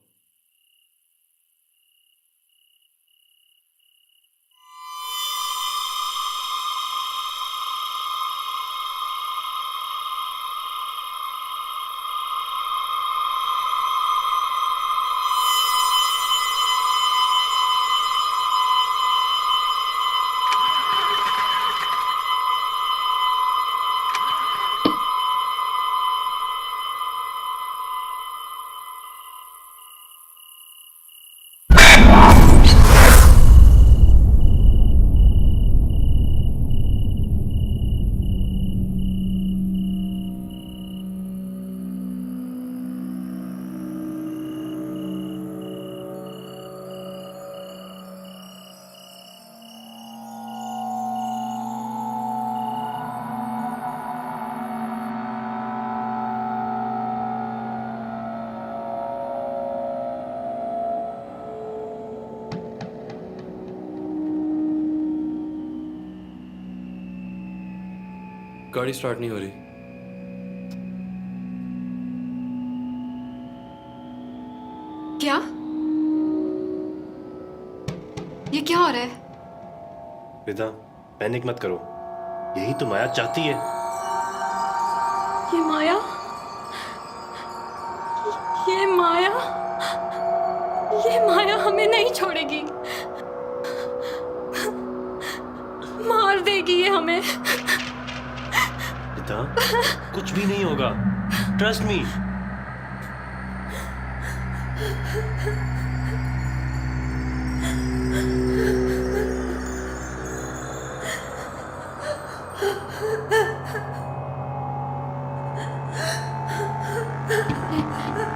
गाड़ी स्टार्ट नहीं हो रही। क्या? ये क्या हो रहा है? विदा, पैनिक मत करो, यही तो माया चाहती है। ये माया, ये माया, ये माया हमें नहीं छोड़ेगी, मार देगी ये हमें। विदा, कुछ भी नहीं होगा, ट्रस्ट मी।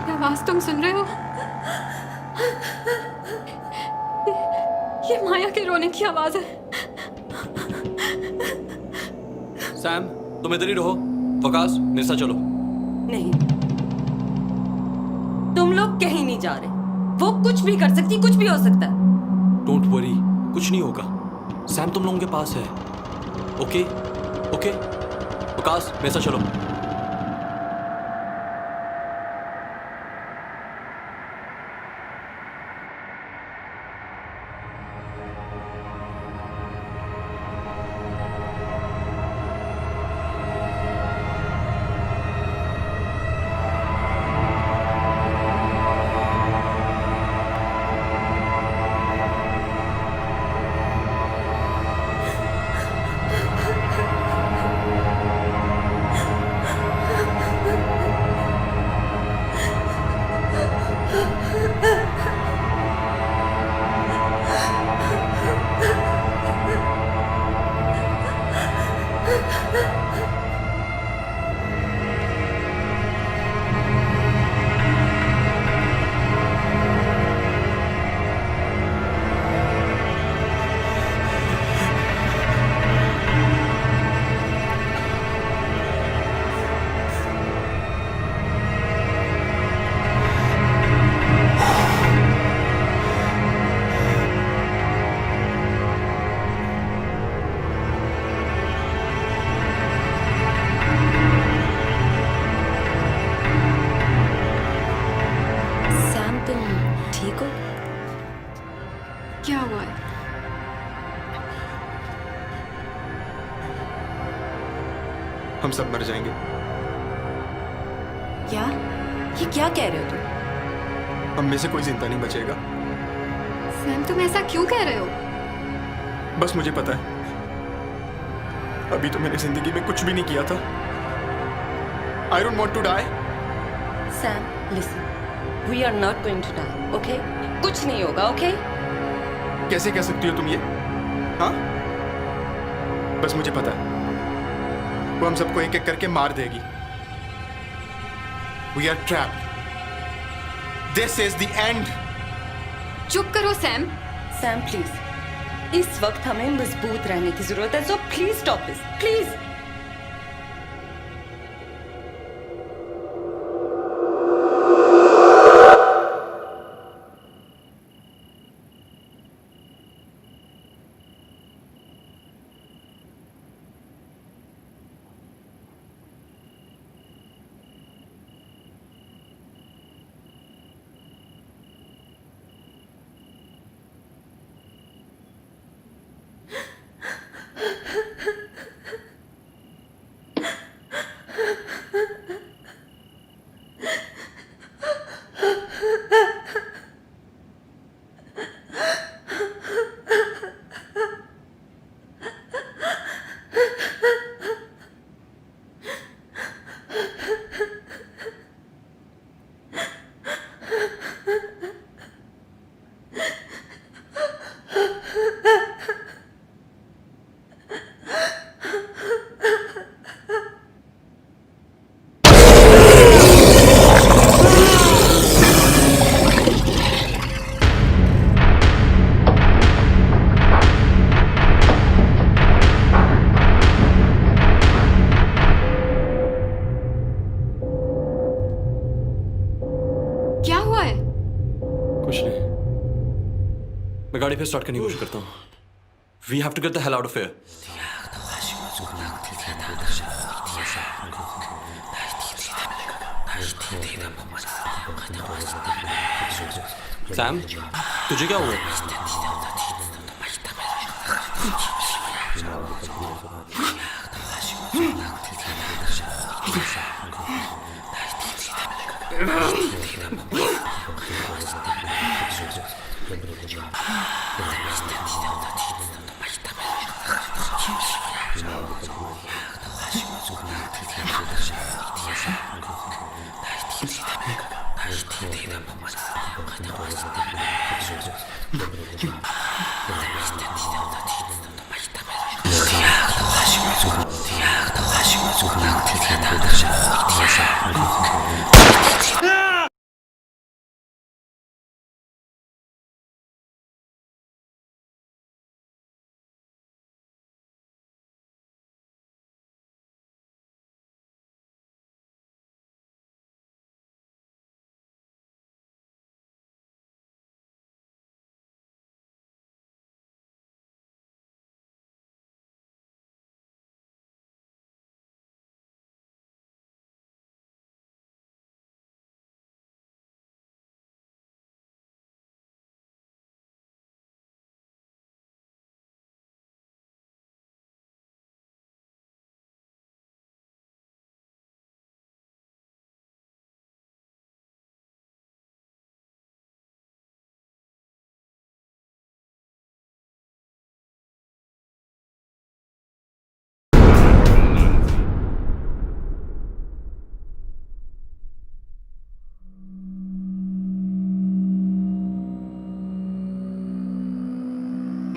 ये आवाज तुम सुन रहे हो? ये माया के रोने की आवाज है। सैम, तुम इधर ही रहो। वकास, निशा चलो। नहीं, तुम लोग कहीं नहीं जा रहे। वो कुछ भी कर सकती, कुछ भी हो सकता है। डोंट वरी, कुछ नहीं होगा। सैम तुम लोगों के पास है। ओके ओके, वकास, निशा चलो। सैम, तुम ठीक हो? क्या हुआ है? हम सब मर जाएंगे। क्या? ये क्या कह रहे हो तुम? हम में से कोई जिंदा नहीं बचेगा। सैम, तुम ऐसा क्यों कह रहे हो? बस मुझे पता है, अभी तो मैंने जिंदगी में कुछ भी नहीं किया था। I don't want to die. Sam, listen, we are not going to die, okay? कुछ नहीं होगा, ओके? कैसे कह सकती हो तुम ये? हाँ, बस मुझे पता है वो हम सबको एक एक करके मार देगी। We are trapped. This is the end. चुप करो सैम। सैम प्लीज, इस वक्त हमें मजबूत रहने की जरूरत है, so please stop this, please. मैं गाड़ी फिर स्टार्ट करने की कोशिश करता हूँ। We have to get the hell out of here. Sam, तुझे क्या हुआ?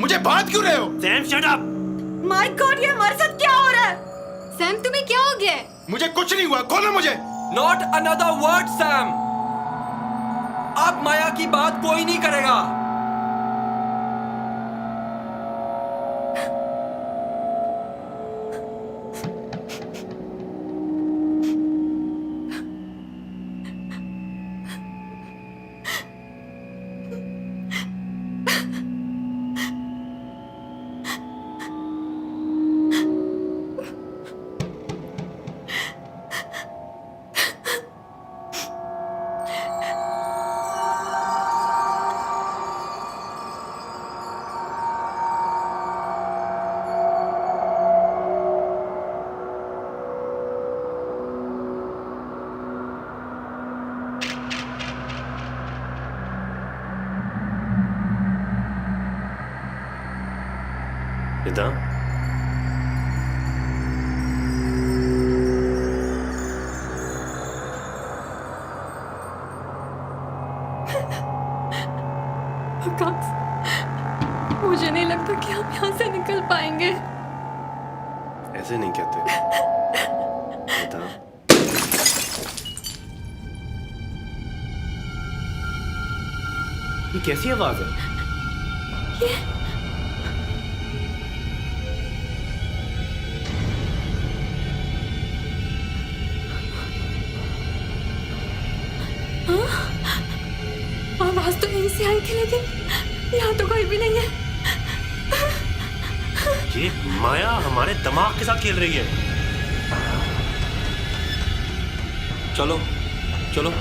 मुझे बात क्यों रहे हो? Sam shut up. My god, ये हमारे साथ क्या हो रहा है? सैम तुम्हें क्या हो गया है? मुझे कुछ नहीं हुआ, खोलो मुझे। Not another word Sam. अब माया की बात कोई नहीं करेगा। रिदा, आकाश, मुझे नहीं लगता कि हम यहाँ से निकल पाएंगे। ऐसे नहीं कहते। रिदा, ये कैसी आवाज है? आवाज तो यहीं से आई थी, लेकिन यहाँ तो कोई भी नहीं है। ये माया हमारे दिमाग के साथ खेल रही है। चलो चलो।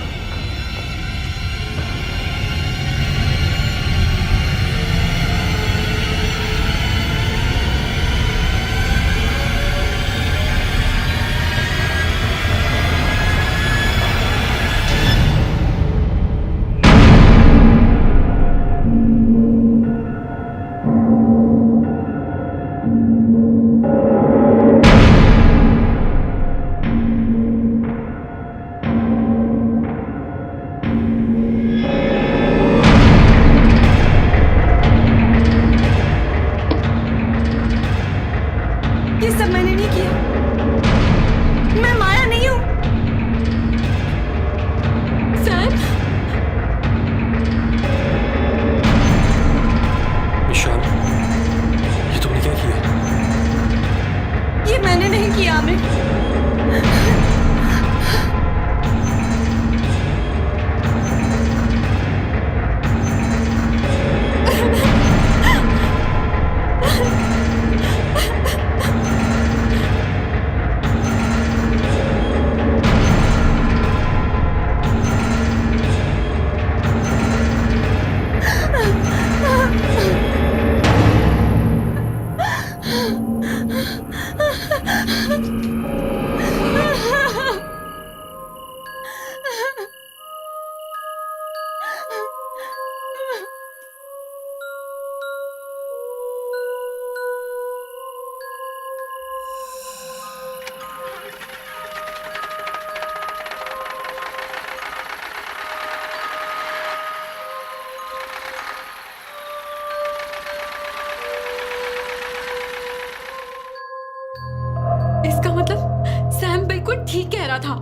था।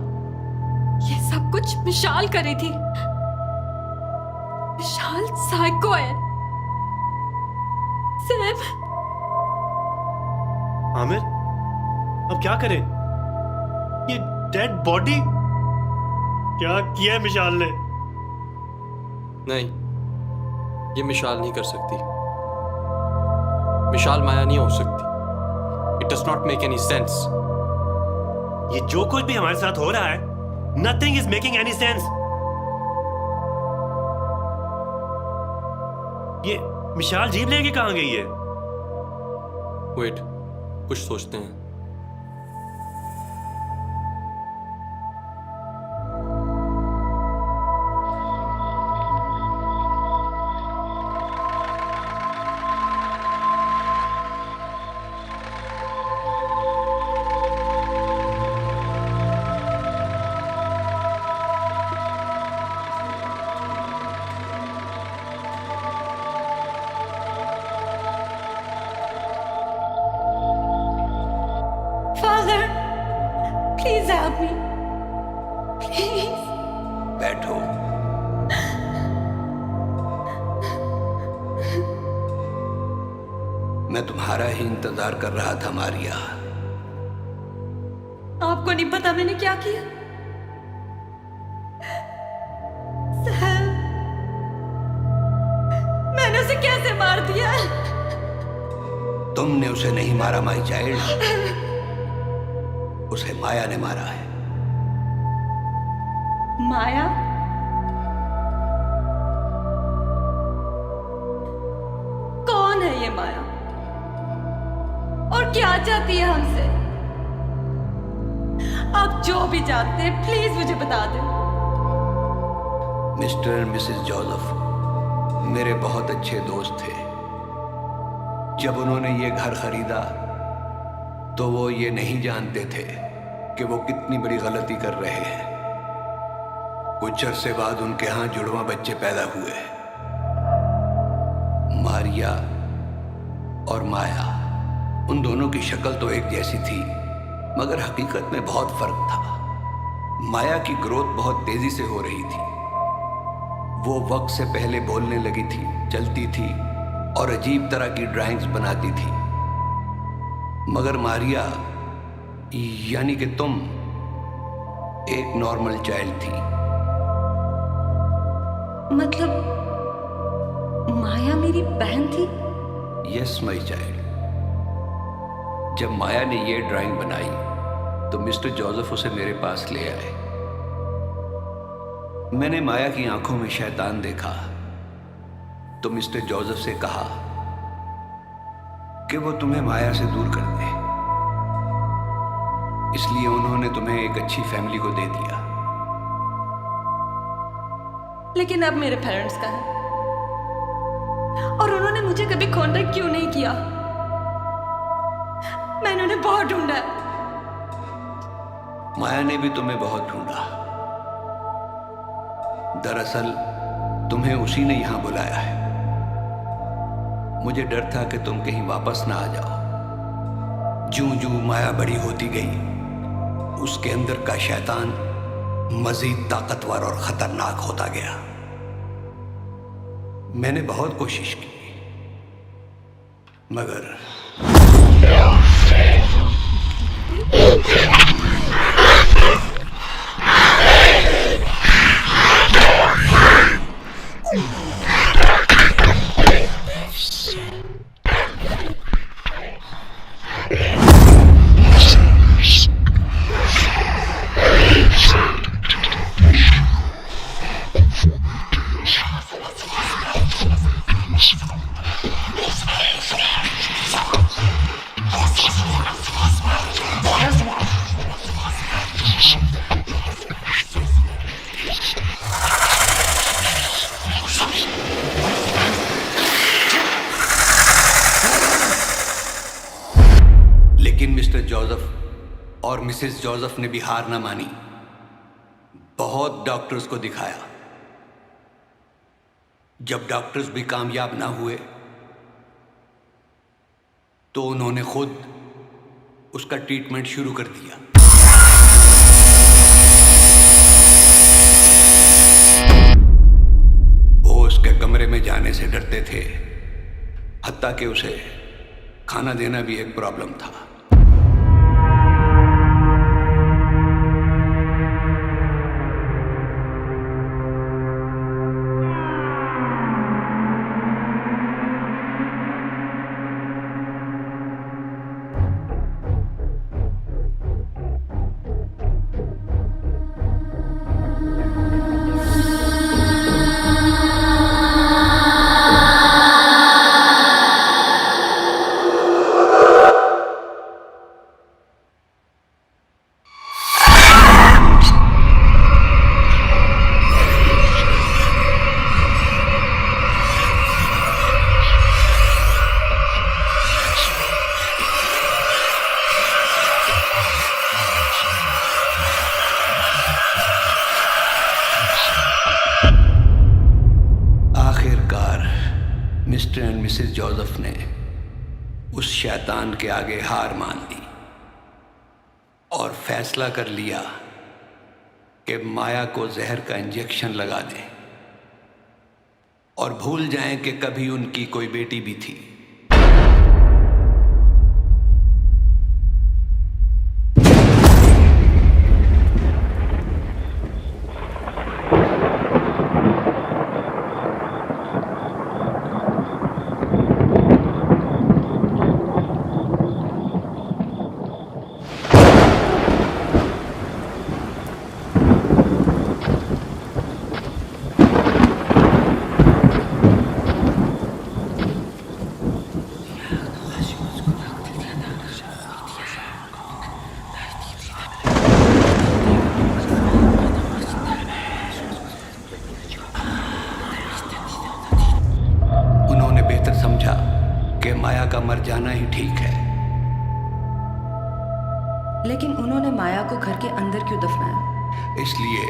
ये सब कुछ मिशाल करी थी। मिशाल साइको है। सैम, आमिर, अब क्या करें? ये डेड बॉडी क्या किया है मिशाल ने? नहीं, ये मिशाल नहीं कर सकती। मिशाल माया नहीं हो सकती। It does not make any sense. ये जो कुछ भी हमारे साथ हो रहा है, nothing is making any sense. ये मिशाल जीप लेके कहां गई है? वेट, कुछ सोचते हैं। Father, please help me. Please. बैठो। मैं तुम्हारा ही इंतजार कर रहा था मारिया। आपको नहीं पता मैंने क्या किया? सैम, मैंने उसे कैसे मार दिया? तुमने उसे नहीं मारा माई चाइल्ड, उसे माया ने मारा है। माया? कौन है ये माया? और क्या चाहती है हमसे? आप जो भी जानते हैं प्लीज मुझे बता दें। मिस्टर एंड मिसेस जोसेफ मेरे बहुत अच्छे दोस्त थे। जब उन्होंने ये घर खरीदा तो वो ये नहीं जानते थे कि वो कितनी बड़ी गलती कर रहे हैं। कुछ अरसे बाद उनके यहाँ जुड़वा बच्चे पैदा हुए, मारिया और माया। उन दोनों की शक्ल तो एक जैसी थी, मगर हकीकत में बहुत फर्क था। माया की ग्रोथ बहुत तेजी से हो रही थी। वो वक्त से पहले बोलने लगी थी, चलती थी और अजीब तरह की ड्राइंग्स बनाती थी। मगर मारिया, यानी कि तुम, एक नॉर्मल चाइल्ड थी। मतलब माया मेरी बहन थी? Yes my child. जब माया ने ये ड्राइंग बनाई तो मिस्टर जोसेफ उसे मेरे पास ले आए। मैंने माया की आंखों में शैतान देखा तो मिस्टर जोसेफ से कहा कि वो तुम्हें माया से दूर कर दे। इसलिए उन्होंने तुम्हें एक अच्छी फैमिली को दे दिया। लेकिन अब मेरे पेरेंट्स का है और उन्होंने मुझे कभी कांटेक्ट क्यों नहीं किया? मैंने उन्हें बहुत ढूंढा। माया ने भी तुम्हें बहुत ढूंढा। दरअसल तुम्हें उसी ने यहां बुलाया है। मुझे डर था कि तुम कहीं वापस ना आ जाओ। जूं जूं माया बड़ी होती गई, उसके अंदर का शैतान मजीद ताकतवर और खतरनाक होता गया। मैंने बहुत कोशिश की, मगर लेकिन मिस्टर जोसेफ और मिसेस जोसेफ ने भी हार ना मानी। बहुत डॉक्टर्स को दिखाया। जब डॉक्टर्स भी कामयाब ना हुए तो उन्होंने खुद उसका ट्रीटमेंट शुरू कर दिया। डरते थे, हत्ता कि उसे खाना देना भी एक प्रॉब्लम था। मिस्टर एंड मिसेस जोसेफ ने उस शैतान के आगे हार मान ली और फैसला कर लिया कि माया को जहर का इंजेक्शन लगा दें और भूल जाएं कि कभी उनकी कोई बेटी भी थी। माया का मर जाना ही ठीक है। लेकिन उन्होंने माया को घर के अंदर क्यों दफनाया? इसलिए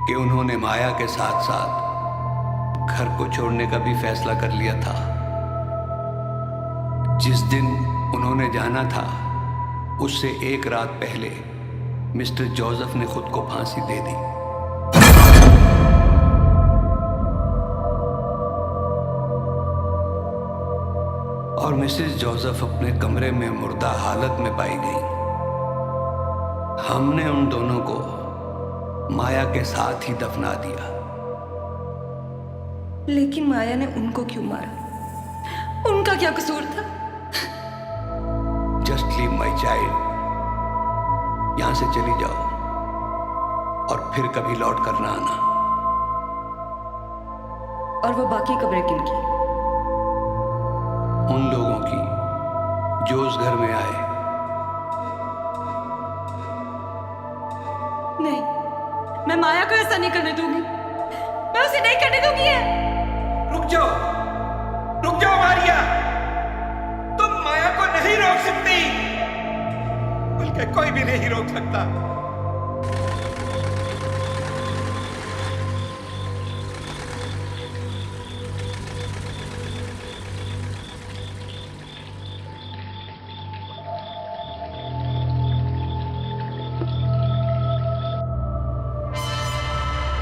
कि उन्होंने माया के साथ साथ घर को छोड़ने का भी फैसला कर लिया था। जिस दिन उन्होंने जाना था उससे एक रात पहले मिस्टर जोसेफ ने खुद को फांसी दे दी। और मिसेस जोसेफ अपने कमरे में मुर्दा हालत में पाई गई। हमने उन दोनों को माया के साथ ही दफना दिया। लेकिन माया ने उनको क्यों मारा? उनका क्या कसूर था? जस्ट लीव माई चाइल्ड, यहां से चली जाओ और फिर कभी लौट कर ना आना। और वो बाकी कब्रें किनकी? उन लोगों की जो उस घर में आए। नहीं, मैं माया को ऐसा नहीं करने दूंगी। मैं उसे नहीं करने दूंगी ये। रुक जाओ मारिया, तुम माया को नहीं रोक सकती, बल्कि कोई भी नहीं रोक सकता।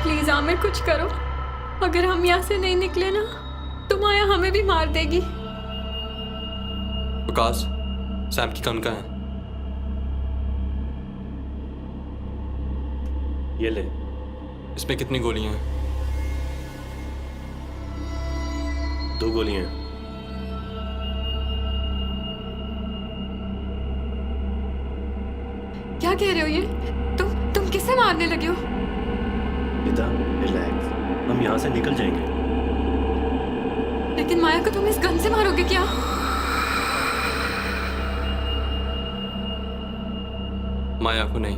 प्लीज आमिर कुछ करो। अगर हम यहाँ से नहीं निकले ना तो माया हमें भी मार देगी। विकास, सैम की गन कहाँ है? ये ले। इसमें कितनी गोलियां हैं? 2 गोलियां। क्या कह रहे हो ये? तुम किसे मारने लगे हो? पिता, रिलैक्स, हम यहाँ से निकल जाएंगे। लेकिन माया को तुम इस गन से मारोगे क्या? माया को नहीं।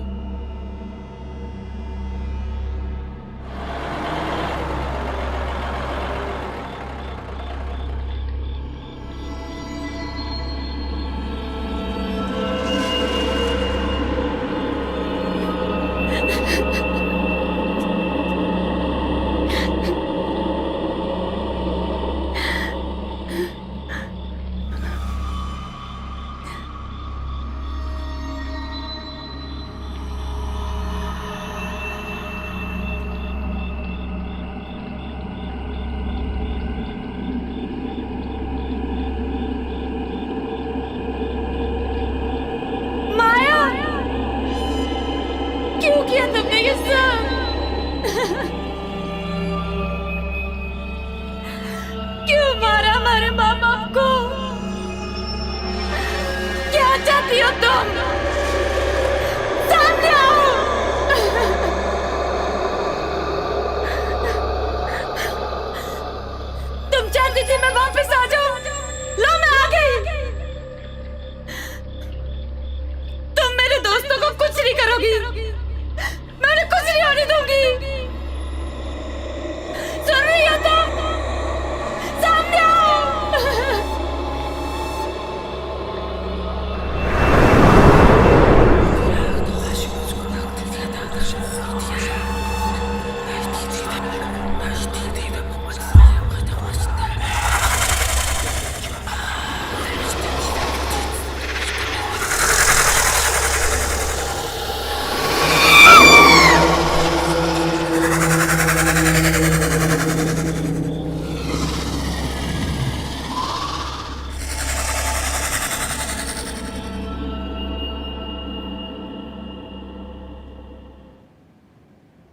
क्यों मारा हमारे माँ बाप को? क्या चाहती हो तुम? सामने आओ। तुम चाहती थी मैं वापस आ जाऊं? लो मैं आ गई। तुम मेरे दोस्तों को कुछ नहीं करोगी, मैं उन्हें कुछ नहीं होने दूंगी। सुन रही हो तुम? सामने आओ।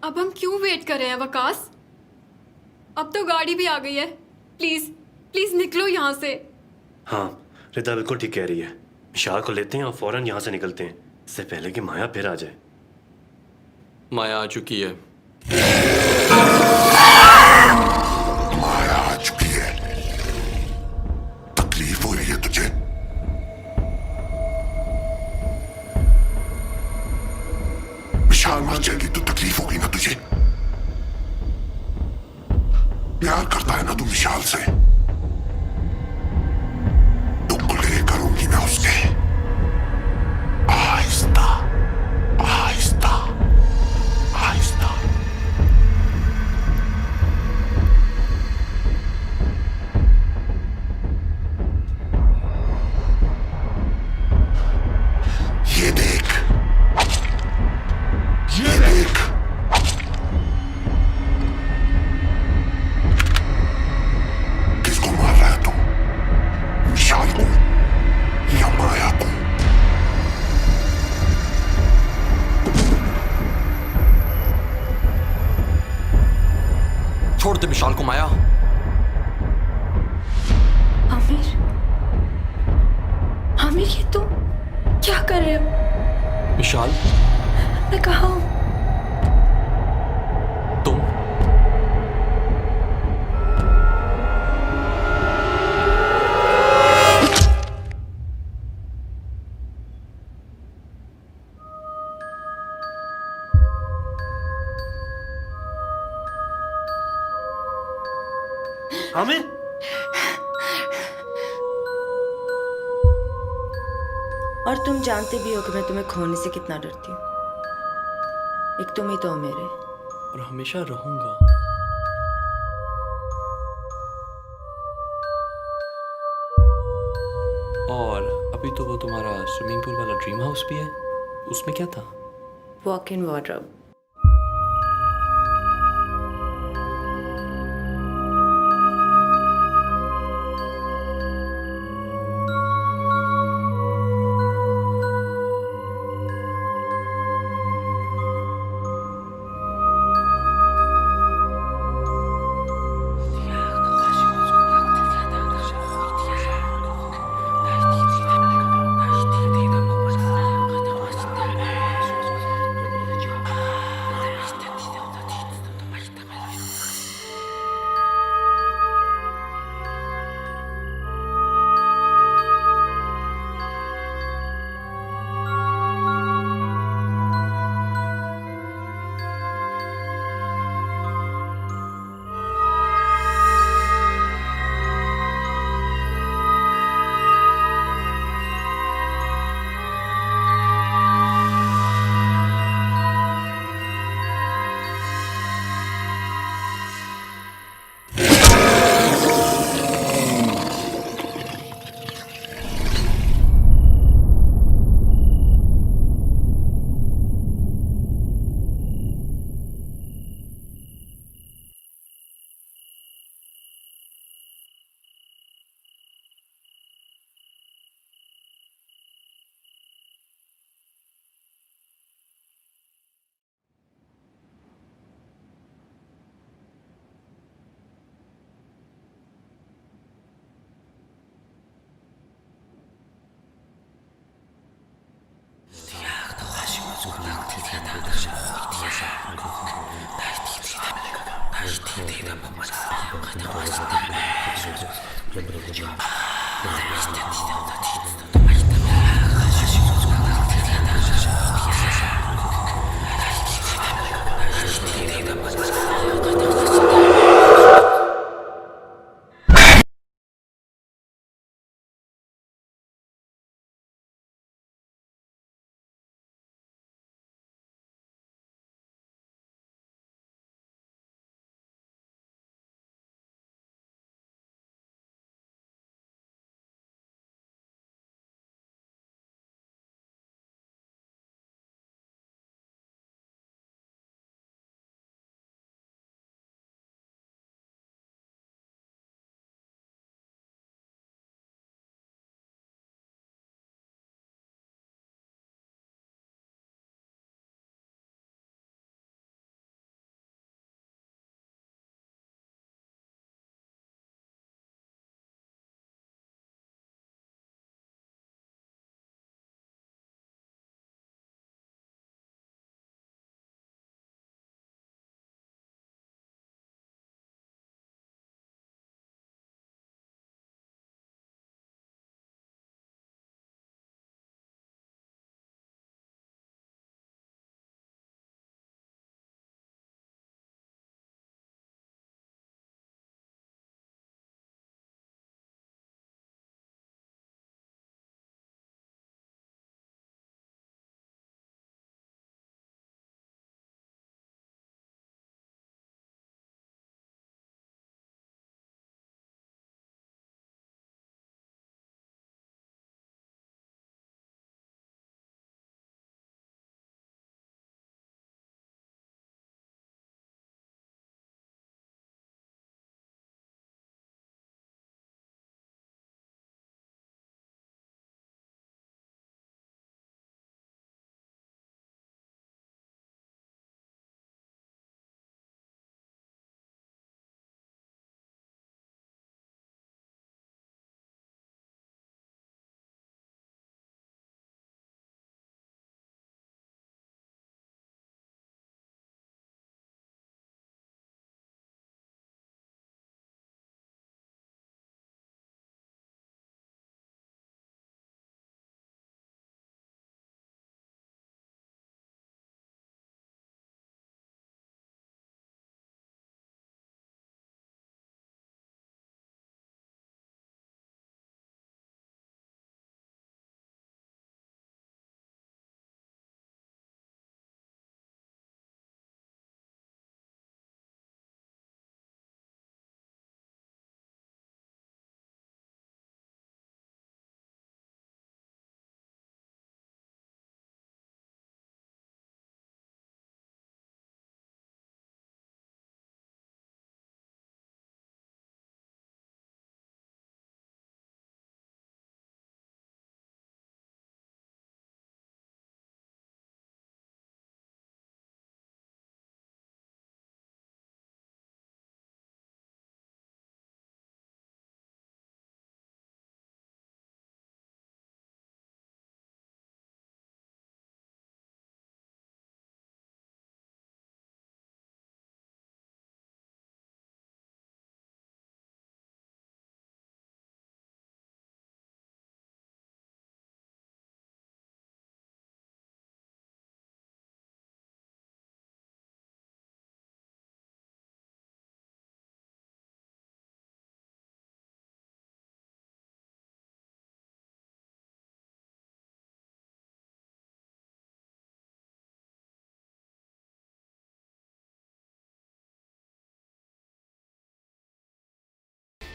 अब हम क्यों वेट कर रहे हैं वकास? अब तो गाड़ी भी आ गई है। प्लीज प्लीज निकलो यहाँ से। हाँ, रिदा बिल्कुल ठीक कह रही है। विशाल को लेते हैं और फौरन यहाँ से निकलते हैं, इससे पहले कि माया फिर आ जाए। माया आ चुकी है। माया आ चुकी है। तकलीफ हो रही है तुझे? विशाल मर जाएगी तो तकलीफ होगी ना तुझे? प्यार करता है ना तू विशाल से? टुकड़े करूंगी मैं उसके, आहिस्ता आहिस्ता आहिस्ता। ये देख, ये देख, किसको मार रहा है तू? विशाल को या माया को? छोड़ दे विशाल को माया। आमिर, आमिर ये तुम क्या कर रहे हो? विशाल, मैं कहाँ हूँ? तुम आमिर, और तुम जानते भी हो कि मैं तुम्हें खोने से कितना डरती हूँ। एक तुम ही तो हो मेरे। और हमेशा रहूंगा। और अभी तो वो तुम्हारा स्विमिंग पूल वाला ड्रीम हाउस भी है, उसमें क्या था? Walk in wardrobe.